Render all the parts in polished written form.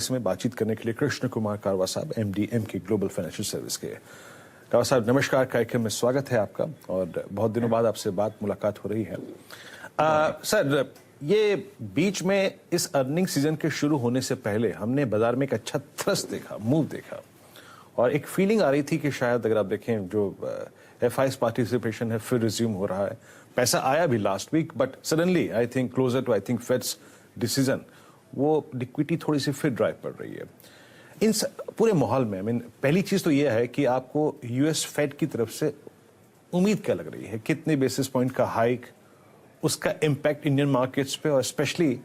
इसमें बातचीत करने के लिए कृष्ण कुमार कारवा साहब MD MK Global Financial service के। कारवा साहब नमस्कार, कार्यक्रम में स्वागत है आपका और बहुत दिनों बाद आपसे मुलाकात हो रही है। सर, ये बीच में इस अर्निंग सीजन के शुरू होने से पहले हमने बाजार में एक अच्छा थ्रस्ट देखा, मूव देखा और एक फीलिंग आ रही थी कि शायद अगर आप देखें जो एफआईएस पार्टिसिपेशन है फिर रिज्यूम हो रहा है। पैसा आया भी last week but suddenly I think closer to Fed's decision वो लिक्विडिटी थोड़ी सी फिर ड्राइव पड़ रही है। इन पूरे माहौल में पहली चीज तो ये है कि आपको यूएस फेड की तरफ से उम्मीद क्या लग रही है, कितने बेसिस पॉइंट का हाइक, उसका इम्पैक्ट इंडियन मार्केट्स पे और स्पेशली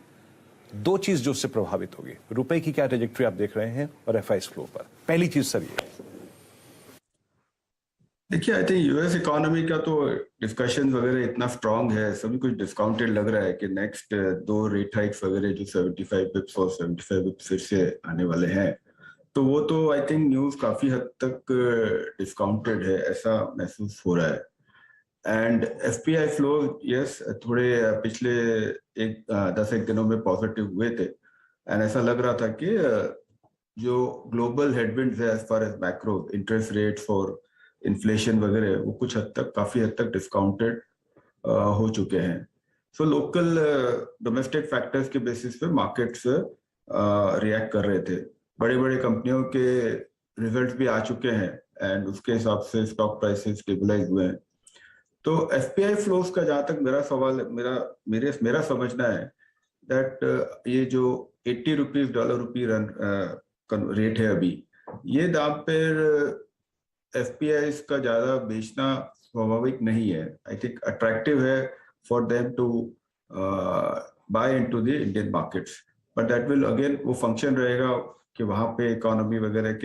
दो चीज जो उससे प्रभावित होगी, रुपए की क्या ट्रेजेक्टरी आप देख रहे हैं और एफआईएस फ्लो पर। पहली चीज सर ये देखिए, आई थिंक यूएस इकोनॉमी का तो डिस्कशन वगैरह इतना स्ट्रांग है, सभी कुछ डिस्काउंटेड लग रहा है कि नेक्स्ट दो रेट हाइक्स वगैरह जो 75 बिप्स और 75 बिप्स फिर से आने वाले हैं, तो वो तो आई थिंक न्यूज काफी हद तक डिस्काउंटेड है ऐसा महसूस हो रहा है। एंड एफपीआई फ्लो यस थोड़े पिछले 10-1 दिनों में पॉजिटिव हुए थे एंड ऐसा लग रहा था कि जो ग्लोबल हेडविंड्स है as far as macro interest rates और इन्फ्लेशन वगैरह वो कुछ हद तक काफी हद तक डिस्काउंटेड हो चुके हैं। सो लोकल डोमेस्टिक फैक्टर्स के बेसिस पे मार्केट्स रिएक्ट कर रहे थे। बड़ी बड़ी कंपनियों के रिजल्ट्स भी आ चुके हैं एंड उसके हिसाब से स्टॉक प्राइसेस स्टेबलाइज हुए हैं। तो एफपीआई फ्लोज का जहां तक मेरा सवाल मेरा समझना है दैट ये जो 80 rupees dollar rupee run rate है अभी, ये दाम पर एफपीआई का ज्यादा बेचना स्वाभाविक नहीं है। आई थिंक अट्रैक्टिव है for them to buy into the Indian markets, but that will again वो फंक्शन रहेगा कि वहां पे इकोनॉमी वगैरह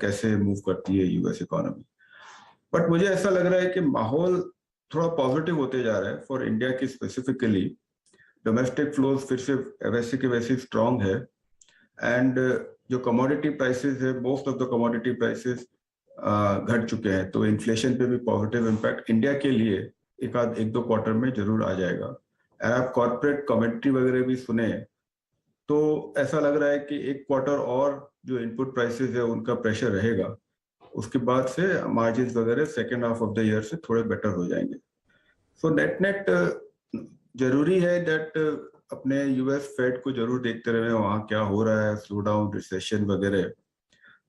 कैसे मूव करती है यूएस इकोनॉमी। बट मुझे ऐसा लग रहा है कि माहौल थोड़ा पॉजिटिव होते जा रहा है फॉर इंडिया की स्पेसिफिकली। डोमेस्टिक फ्लोज फिर से वैसे के वैसे स्ट्रांग है एंड जो कमोडिटी प्राइसेस है, most of the commodity prices घट चुके हैं, तो इन्फ्लेशन पे भी पॉजिटिव इम्पैक्ट इंडिया के लिए एक दो क्वार्टर में जरूर आ जाएगा। आप कॉर्पोरेट कमेंट्री वगैरह भी सुने तो ऐसा लग रहा है कि एक क्वार्टर और जो इनपुट प्राइसेस है उनका प्रेशर रहेगा, उसके बाद से मार्जिन वगैरह second half of the year से थोड़े बेटर हो जाएंगे। सो नेट जरूरी है दैट अपने यूएस फेड को जरूर देखते रहे वहां क्या हो रहा है, स्लो डाउन, रिसेशन वगैरह।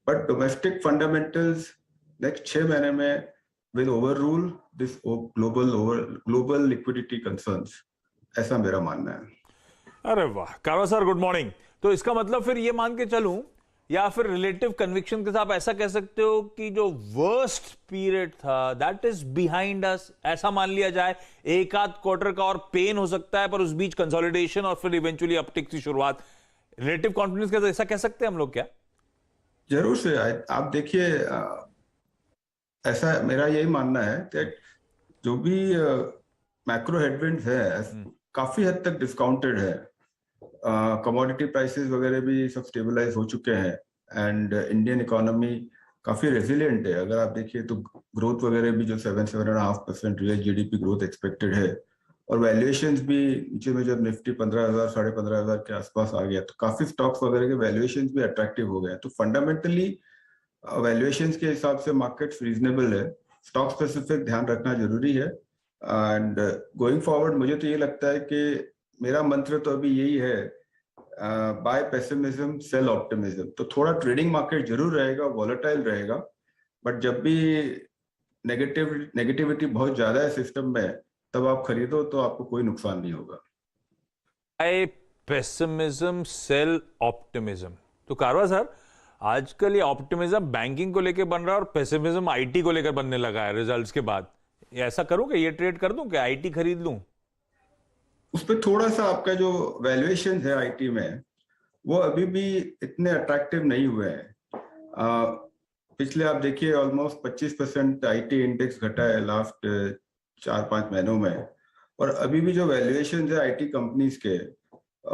बट डोमेस्टिक फंडामेंटल्स नेक्स्ट 6 महीने में will overrule this global liquidity concerns, ऐसा मेरा मानना है। अरे वाह कारवा सर, गुड मॉर्निंग। तो इसका मतलब फिर ये मान के चलूं या फिर रिलेटिव कन्विक्शन के साथ ऐसा कह सकते हो कि जो वर्स्ट पीरियड था दैट इज बिहाइंड अस, ऐसा मान लिया जाए। एक आध क्वार्टर का और पेन हो सकता है पर उस बीच कंसोलिडेशन और फिर इवेंचुअली अपटिक की शुरुआत। रिलेटिव कॉन्फिडेंस के साथ ऐसा कह सकते हैं हम लोग क्या? जरूर से। आप देखिए, ऐसा मेरा यही मानना है कि जो भी मैक्रो हेडविंड्स है काफी हद तक डिस्काउंटेड है। कमोडिटी प्राइसेस वगैरह भी सब स्टेबलाइज हो चुके हैं एंड इंडियन इकोनॉमी काफी रेजिलिएंट है। अगर आप देखिए तो ग्रोथ वगैरह भी जो 7.5% रियल जीडीपी ग्रोथ एक्सपेक्टेड है और वैल्यूएशंस भी नीचे में जब निफ्टी 15,000 15,500 के आसपास आ गया तो काफी स्टॉक्स वगैरह के वैल्यूएशंस भी अट्रैक्टिव हो गए। तो फंडामेंटली वैल्यूएशंस के हिसाब से मार्केट्स रीजनेबल है। स्टॉक स्पेसिफिक ध्यान रखना जरूरी है एंड गोइंग फॉरवर्ड मुझे तो ये लगता है कि मेरा मंत्र तो अभी यही है, बाय पेसिमिज्म सेल ऑप्टिमिज्म। तो थोड़ा ट्रेडिंग मार्केट जरूर रहेगा, वॉलेटाइल रहेगा, बट जब भी नेगेटिविटी बहुत ज्यादा है सिस्टम में तब आप खरीदो तो आपको कोई नुकसान नहीं होगा। By pessimism sell optimism. तो कारवा सर, आजकल ये ऑप्टिमिज्म बैंकिंग को लेकर बन रहा है और पेसिमिज्म आईटी को लेकर बनने लगा है रिजल्ट्स के बाद। ऐसा करूं कि ये ट्रेड कर दूं कि आईटी खरीद लूं? उस पर थोड़ा सा आपका जो वैल्यूएशन है आईटी में वो अभी भी इतने अट्रैक्टिव नहीं हुए हैं। पिछले आप देखिए ऑलमोस्ट 25% आईटी इंडेक्स घटा है लास्ट 4-5 महीनों में और अभी भी जो वैल्यूएशन है आईटी कंपनीज के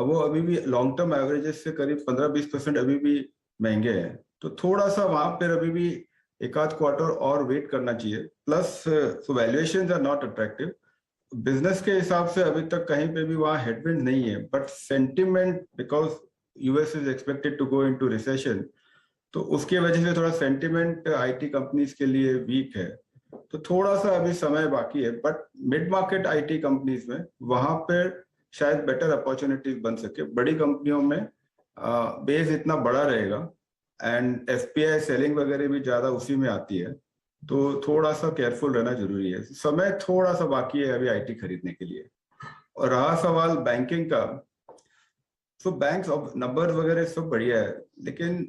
वो अभी भी लॉन्ग टर्म एवरेजेस से करीब 15-20% अभी भी महंगे हैं। तो थोड़ा सा वहां पर अभी भी एक आध क्वार्टर और वेट करना चाहिए। Plus valuations are not attractive. Business के हिसाब से अभी तक कहीं पे भी वहां हेडविंड नहीं है, but sentiment because US is expected to go into recession, तो उसके वजह से थोड़ा सेंटिमेंट आईटी कंपनीज के लिए वीक है। तो थोड़ा सा अभी समय बाकी है, but mid market IT companies में वहां पर शायद बेटर अपॉर्चुनिटीज बन सके। बड़ी कंपनियों में बेस इतना बड़ा रहेगा एंड एफपीआई सेलिंग वगैरह भी ज्यादा उसी में आती है, तो थोड़ा सा केयरफुल रहना जरूरी है। समय थोड़ा सा बाकी है अभी आईटी खरीदने के लिए। और रहा सवाल बैंकिंग का, तो बैंक्स अब नंबर वगैरह सब बढ़िया है, लेकिन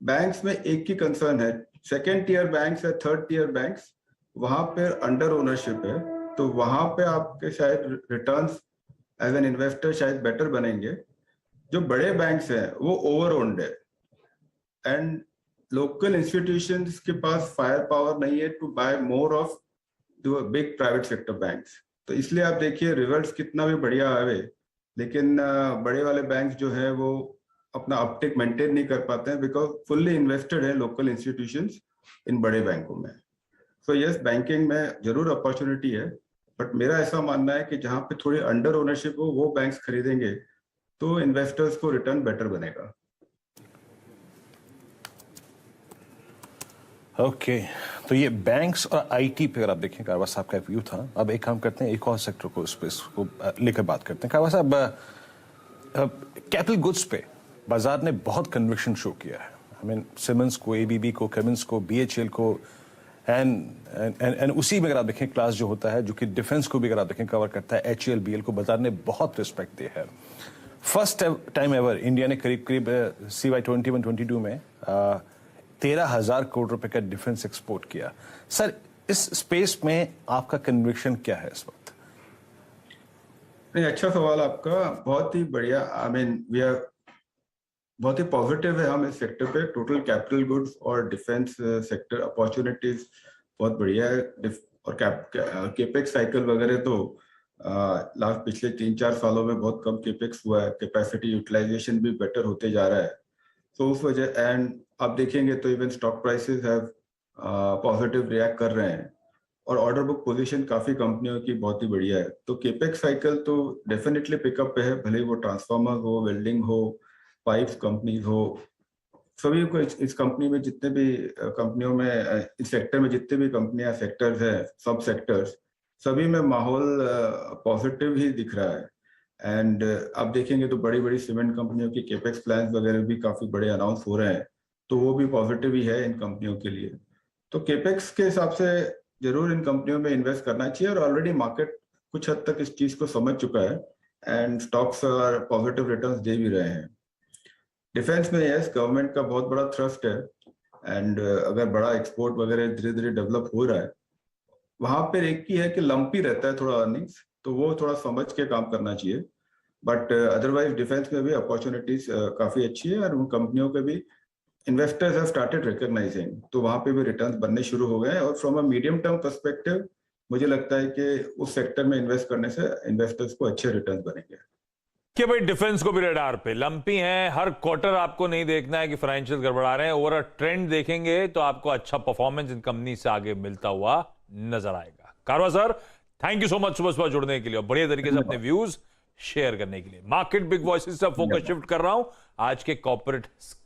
बैंक्स में एक ही कंसर्न है, सेकेंड टियर बैंक्स या थर्ड टियर बैंक्स, वहां पे अंडर ओनरशिप है, तो वहां पे आपके शायद रिटर्न्स एज एन इन्वेस्टर शायद बेटर बनेंगे। जो बड़े बैंक्स हैं वो ओवर ओन्ड है एंड लोकल इंस्टीट्यूशंस के पास फायर पावर नहीं है to buy more of the big private sector banks. तो इसलिए आप देखिए रिजल्ट्स कितना भी बढ़िया आवे, लेकिन बड़े वाले बैंक्स जो है वो अपना अपटेक मेंटेन नहीं कर पाते हैं, बिकॉज फुल्ली इन्वेस्टेड है लोकल इंस्टीट्यूशंस इन बड़े बैंकों में। सो यस, बैंकिंग में जरूर अपॉर्चुनिटी है, बट मेरा ऐसा मानना है कि जहां पे थोड़ी अंडर ओनरशिप हो वो बैंक्स खरीदेंगे तो इन्वेस्टर्स को रिटर्न बेटर बनेगा। ओके तो ये बैंक्स और आईटी पे अगर आप देखें, कारवा साहब का व्यू था। अब एक काम करते हैं, एक और सेक्टर को स्पेस को लेकर बात करते हैं। कारवा साहब, कैपिटल गुड्स पे बाजार ने बहुत कन्विक्शन शो किया है। आई मीन सिमंस को, एबीबी को, केमिंस को, बीएचईएल को, एंड उसी में अगर आप देखें क्लास जो होता है जो कि डिफेंस को भी अगर आप देखें कवर करता है, एचईएल, बीएल को बाजार ने बहुत रिस्पेक्ट दिया है। फर्स्ट टाइम एवर इंडिया ने करीब करीब CY 21-22 में 13,000 करोड़ रुपए का डिफेंस एक्सपोर्ट किया। सर, इस स्पेस में आपका कन्विक्शन क्या है इस वक्त? नहीं, अच्छा सवाल आपका, बहुत ही बढ़िया। आई मीन वी आर बहुत ही पॉजिटिव है हम इस सेक्टर पे। टोटल कैपिटल गुड्स और डिफेंस सेक्टर अपॉर्चुनिटीज बहुत बढ़िया है। और केपेक्स साइकिल वगैरह तो लास्ट पिछले 3-4 सालों में बहुत कम केपेक्स हुआ है। कैपेसिटी यूटिलाइजेशन भी बेटर होते जा रहा है, तो उस वजह एंड आप देखेंगे तो even stock prices have positive react कर रहे हैं और ऑर्डर बुक पोजीशन काफी कंपनियों की बहुत ही बढ़िया है। तो केपेक्स साइकिल तो डेफिनेटली पिकअप पे है, भले ही वो ट्रांसफार्मर हो, वेल्डिंग हो, पाइप्स कंपनीज हो, सभी को इस कंपनी में जितने भी कंपनियों में इस सेक्टर में जितने भी कंपनियां सेक्टर्स है, सब सेक्टर्स, सभी में माहौल पॉजिटिव ही दिख रहा है। एंड आप देखेंगे तो बड़ी बड़ी सीमेंट कंपनियों की केपेक्स प्लान्स वगैरह भी काफी बड़े अनाउंस हो रहे हैं, तो वो भी पॉजिटिव ही है इन कंपनियों के लिए। तो केपेक्स के हिसाब से जरूर इन कंपनियों में इन्वेस्ट करना चाहिए और ऑलरेडी मार्केट कुछ हद तक इस चीज को समझ चुका है एंड स्टॉक्स पॉजिटिव रिटर्न्स दे भी रहे हैं। डिफेंस में यस, गवर्नमेंट का बहुत बड़ा थ्रस्ट है एंड अगर बड़ा एक्सपोर्ट वगैरह धीरे धीरे डेवलप हो रहा है, वहां पर एक ही है कि लंपी रहता है थोड़ा अर्निंग्स, तो वो थोड़ा समझ के काम करना चाहिए। बट अदरवाइज डिफेंस में भी अपॉर्चुनिटीज काफी अच्छी है और उन कंपनियों के भी इन्वेस्टर्स हैव स्टार्टेड रिकॉग्नाइजिंग, तो वहां पे भी रिटर्न्स बनने शुरू हो गए हैं। और from a medium term perspective मुझे लगता है कि उस सेक्टर में इन्वेस्ट करने से इन्वेस्टर्स को अच्छे रिटर्न्स बनेंगे। कि भाई डिफेंस को भी रडार पे लंपी हैं, हर क्वार्टर आपको नहीं देखना है कि फाइनेंशियल गड़बड़ा रहे हैं, ओवर अ ट्रेंड देखेंगे तो आपको अच्छा परफॉर्मेंस इन कंपनी से आगे मिलता हुआ नजर आएगा। कारवा sir, thank you so much सुबह सुबह जुड़ने के लिए और बढ़िया तरीके से अपने व्यूज शेयर करने के लिए। मार्केट बिग वॉइसेस से फोकस शिफ्ट कर रहा हूं आज के कॉर्पोरेट